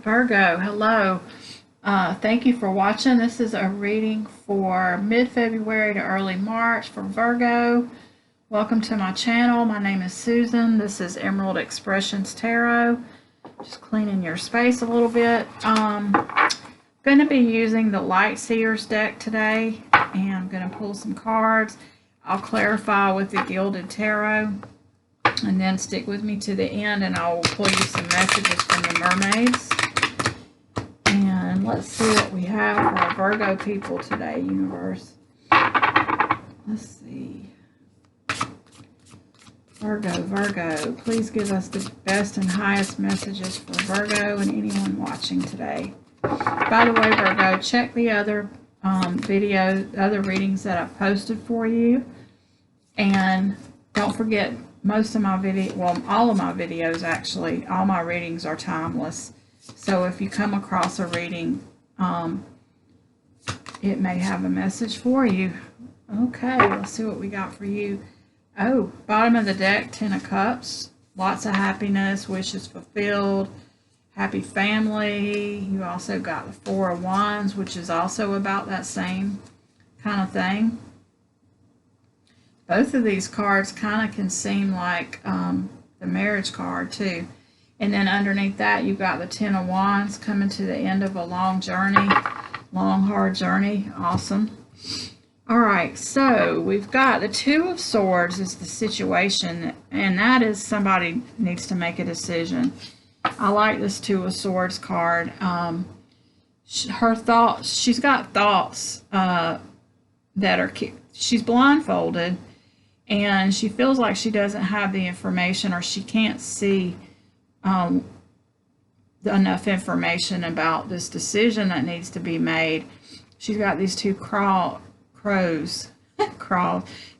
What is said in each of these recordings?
Virgo, hello. Thank you for watching. This is a reading for mid-February to early March for Virgo. Welcome to my channel. My name is Susan. This is Emerald Expressions Tarot. Just cleaning your space a little bit. Going to be using the Light Seers deck today, and I'm going to pull some cards. I'll clarify with the Gilded Tarot, and then stick with me to the end, and I'll pull you some messages from the mermaids. And let's see what we have for our Virgo people today, universe. Let's see. Virgo, please give us the best and highest messages for Virgo and anyone watching today. By the way, Virgo, check the other other readings that I've posted for you. And don't forget, most of my all of my videos, actually, all my readings are timeless. So if you come across a reading, it may have a message for you. Okay, let's see what we got for you. Oh, bottom of the deck, 10 of Cups. Lots of happiness, wishes fulfilled, happy family. You also got the 4 of Wands, which is also about that same kind of thing. Both of these cards kind of can seem like the marriage card too. And then underneath that, you've got the 10 of Wands coming to the end of a long journey, long, hard journey. Awesome. All right, so we've got the 2 of Swords is the situation, and that is somebody needs to make a decision. I like this 2 of Swords card. Her thoughts, she's got thoughts that are, she's blindfolded, and she feels like she doesn't have the information, or she can't see enough information about this decision that needs to be made. She's got these 2 crows,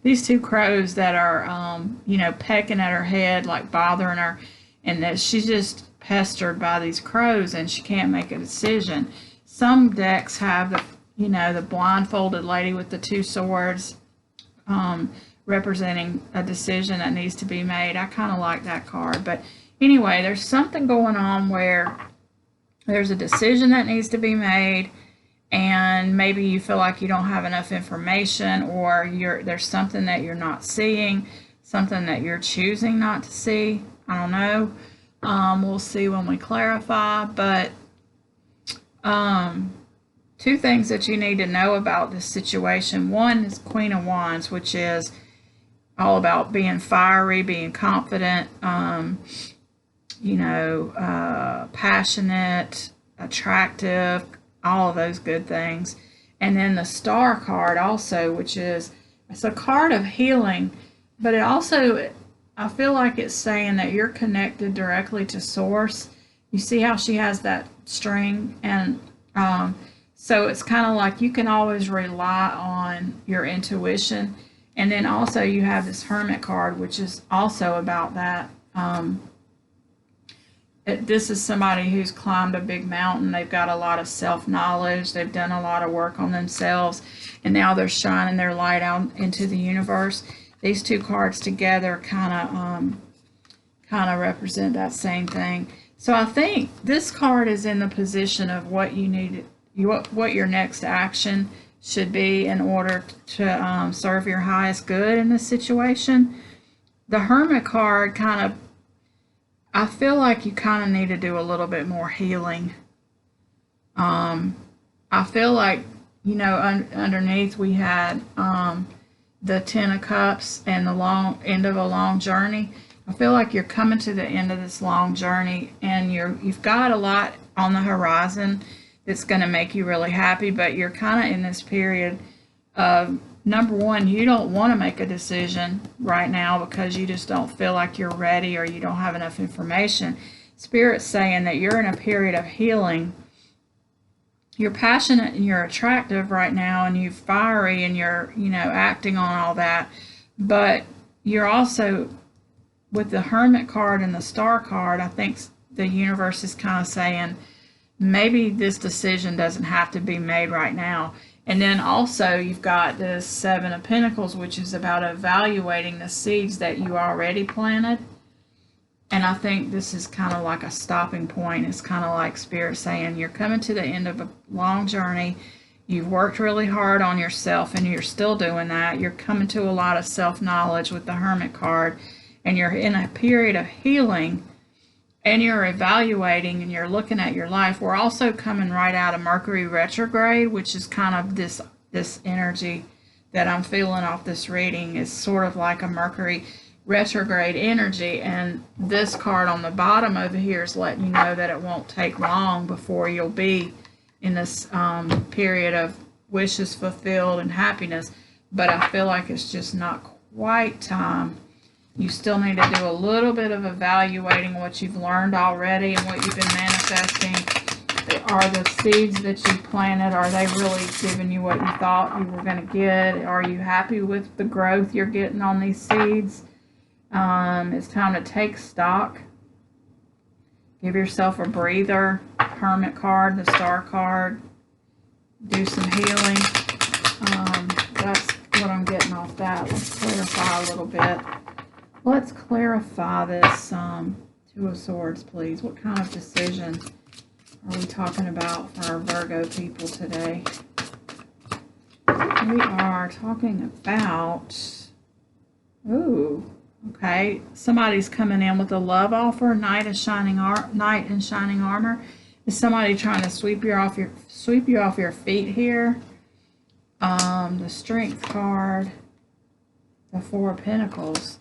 these 2 crows that are, you know, pecking at her head, like bothering her, and that she's just pestered by these crows, and she can't make a decision. Some decks have the, you know, the blindfolded lady with the 2 swords, representing a decision that needs to be made. I kind of like that card, but anyway, there's something going on where there's a decision that needs to be made, and maybe you feel like you don't have enough information, or there's something that you're not seeing, something that you're choosing not to see. I don't know. We'll see when we clarify, but 2 things that you need to know about this situation. One is Queen of Wands, which is all about being fiery, being confident, you know, passionate, attractive, all of those good things. And then the Star card also, which is, it's a card of healing, but it also, I feel like it's saying that you're connected directly to Source. You see how she has that string, and so it's kind of like you can always rely on your intuition. And then also you have this Hermit card, which is also about that. This is somebody who's climbed a big mountain. They've got a lot of self-knowledge. They've done a lot of work on themselves, and now they're shining their light out into the universe. These 2 cards together kind of represent that same thing. So I think this card is in the position of what you need, what your next action should be in order to serve your highest good in this situation. The Hermit card kind of, I feel like you kind of need to do a little bit more healing. I feel like, you know, underneath we had the 10 of Cups and the long end of a long journey. I feel like you're coming to the end of this long journey, and you've got a lot on the horizon that's going to make you really happy, but you're kind of in this period of, number one, you don't want to make a decision right now because you just don't feel like you're ready, or you don't have enough information. Spirit's saying that you're in a period of healing. You're passionate and you're attractive right now, and you're fiery, and you're, you know, acting on all that, but you're also, with the Hermit card and the Star card, I think the universe is kind of saying maybe this decision doesn't have to be made right now. And then also you've got the 7 of Pentacles, which is about evaluating the seeds that you already planted. And I think this is kind of like a stopping point. It's kind of like Spirit saying you're coming to the end of a long journey. You've worked really hard on yourself, and you're still doing that. You're coming to a lot of self-knowledge with the Hermit card, and you're in a period of healing, and you're evaluating, and you're looking at your life. We're also coming right out of Mercury retrograde, which is kind of this energy that I'm feeling off this reading is sort of like a Mercury retrograde energy, and this card on the bottom over here is letting you know that it won't take long before you'll be in this period of wishes fulfilled and happiness, but I feel like it's just not quite time. You still need to do a little bit of evaluating what you've learned already and what you've been manifesting. Are the seeds that you planted, are they really giving you what you thought you were going to get? Are you happy with the growth you're getting on these seeds? It's time to take stock. Give yourself a breather. Hermit card, the Star card. Do some healing. That's what I'm getting off that. Let's clarify a little bit. Let's clarify this Two of Swords, please. What kind of decision are we talking about for our Virgo people today? We are talking about, ooh, okay, somebody's coming in with a love offer, knight in shining armor. Is somebody trying to sweep you off your feet here? The Strength card, the Four of Pentacles.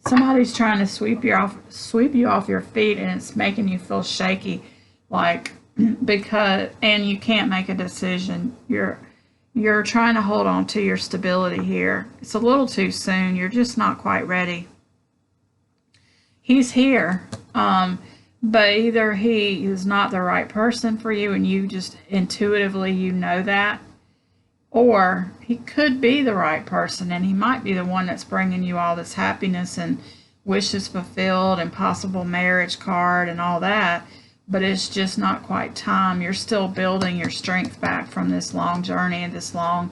Somebody's trying to sweep you off your feet, and it's making you feel shaky, like and you can't make a decision. You're trying to hold on to your stability here. It's a little too soon. You're just not quite ready. He's here, but either he is not the right person for you, and you just intuitively you know that, or he could be the right person, and he might be the one that's bringing you all this happiness and wishes fulfilled and possible marriage card and all that, but it's just not quite time. You're still building your strength back from this long journey and this long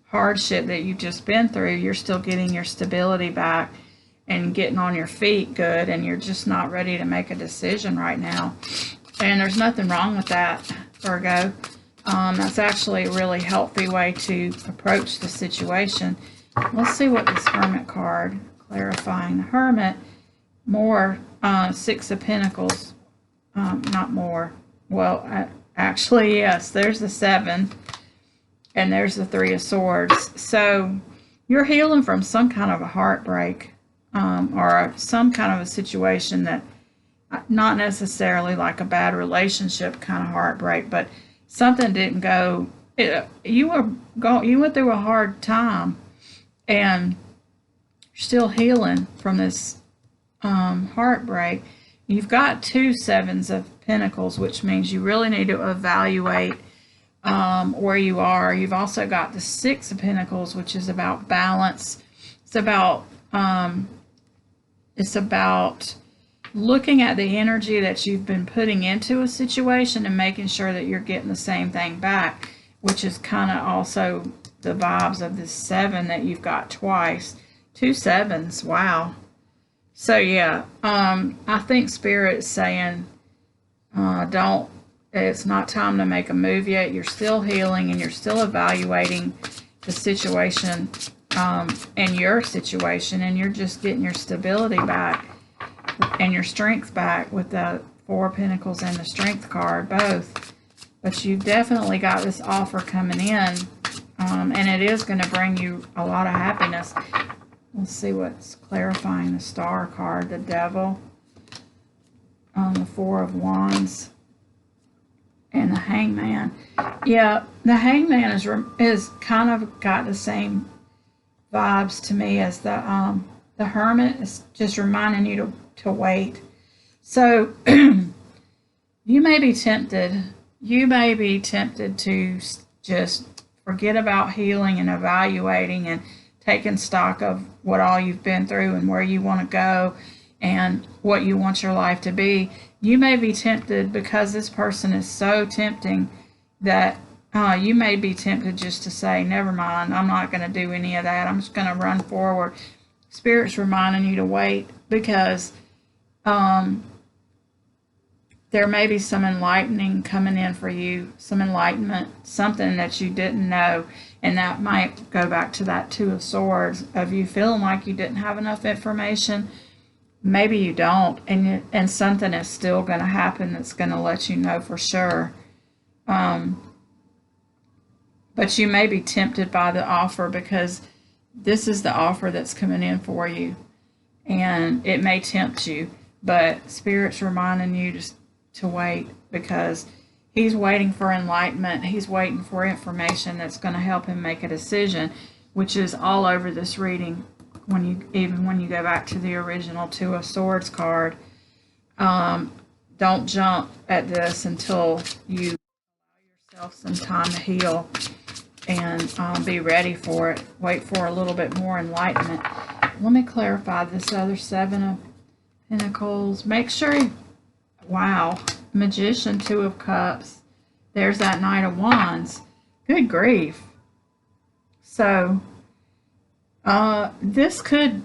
hardship that you've just been through. You're still getting your stability back and getting on your feet good, and you're just not ready to make a decision right now. And there's nothing wrong with that, Virgo. That's actually a really healthy way to approach the situation. Let's see what this Hermit card, clarifying the Hermit, more Six of Pentacles, not more. Well, actually, yes, there's the Seven, and there's the Three of Swords. So you're healing from some kind of a heartbreak, or some kind of a situation that, not necessarily like a bad relationship kind of heartbreak, but something didn't go. You went through a hard time, and you're still healing from this heartbreak. You've got two Sevens of Pentacles, which means you really need to evaluate where you are. You've also got the Six of Pentacles, which is about balance. It's about looking at the energy that you've been putting into a situation and making sure that you're getting the same thing back, which is kind of also the vibes of this Seven that you've got twice. Two sevens, wow. So yeah, I think Spirit is saying, it's not time to make a move yet. You're still healing, and you're still evaluating the situation and your situation, and you're just getting your stability back and your strength back with the Four of Pentacles and the Strength card, both. But you've definitely got this offer coming in, and it is going to bring you a lot of happiness. Let's see what's clarifying the Star card, the Devil, the Four of Wands, and the Hangman. Yeah, the Hangman is kind of got the same vibes to me as the Hermit. Is just reminding you to wait. So you may be tempted. You may be tempted to just forget about healing and evaluating and taking stock of what all you've been through and where you want to go and what you want your life to be. You may be tempted because this person is so tempting that you may be tempted just to say, never mind, I'm not going to do any of that. I'm just going to run forward. Spirit's reminding you to wait because There may be some enlightening coming in for you, some enlightenment, something that you didn't know, and that might go back to that Two of Swords of you feeling like you didn't have enough information. Maybe you don't, and something is still going to happen that's going to let you know for sure. But you may be tempted by the offer because this is the offer that's coming in for you, and it may tempt you, but Spirit's reminding you to wait, because he's waiting for enlightenment. He's waiting for information that's going to help him make a decision, which is all over this reading. Even when you go back to the original Two of Swords card, don't jump at this until you allow yourself some time to heal and be ready for it. Wait for a little bit more enlightenment. Let me clarify this other Seven of Pentacles. Make sure, wow, Magician, Two of Cups. There's that Knight of Wands. Good grief. So, this could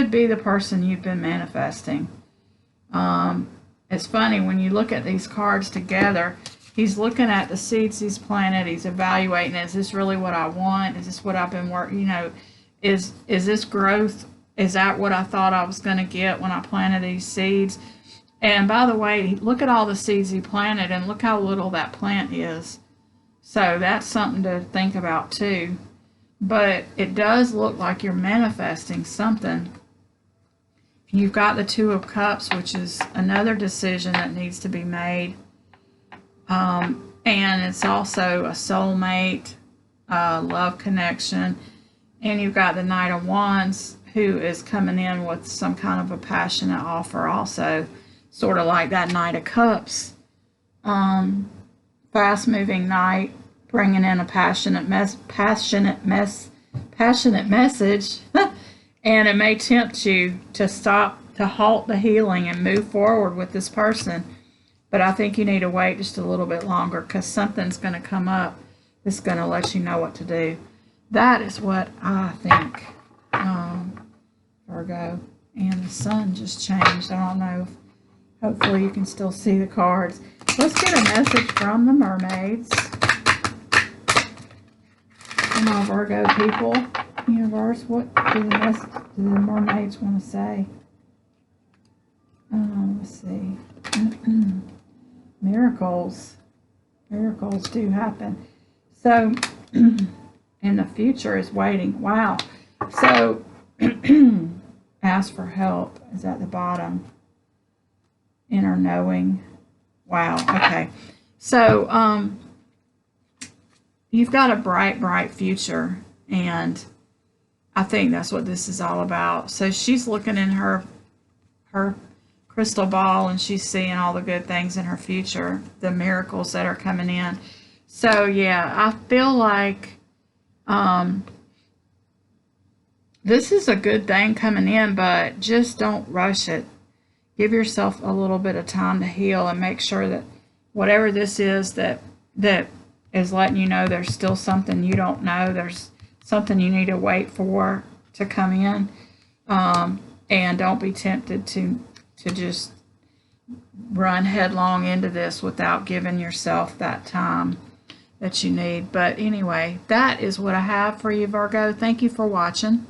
be the person you've been manifesting. It's funny when you look at these cards together. He's looking at the seeds he's planted. He's evaluating, is this really what I want? Is this what I've been working, is this growth? Is that what I thought I was going to get when I planted these seeds? And by the way, look at all the seeds he planted, and look how little that plant is. So that's something to think about too. But it does look like you're manifesting something. You've got the Two of Cups, which is another decision that needs to be made. And it's also a soulmate, love connection. And you've got the Knight of Wands, who is coming in with some kind of a passionate offer also. Sort of like that Knight of Cups. Fast-moving knight, bringing in a passionate message. And it may tempt you to halt the healing and move forward with this person. But I think you need to wait just a little bit longer, because something's going to come up that's going to let you know what to do. That is what I think, Virgo. And the sun just changed. I don't know. Hopefully you can still see the cards. Let's get a message from the mermaids. Come on, Virgo people. Universe, what do the mermaids want to say? Let's see. Miracles do happen. So, and the future is waiting. Wow. So, ask for help is at the bottom. Inner knowing. Wow. Okay. So, you've got a bright future, and I think that's what this is all about. So she's looking in her crystal ball, and she's seeing all the good things in her future, the miracles that are coming in. So yeah, I feel like this is a good thing coming in, but just don't rush it. Give yourself a little bit of time to heal, and make sure that whatever this is that is letting you know there's still something you don't know, there's something you need to wait for to come in, and don't be tempted to just run headlong into this without giving yourself that time that you need. But anyway, that is what I have for you, Virgo. Thank you for watching.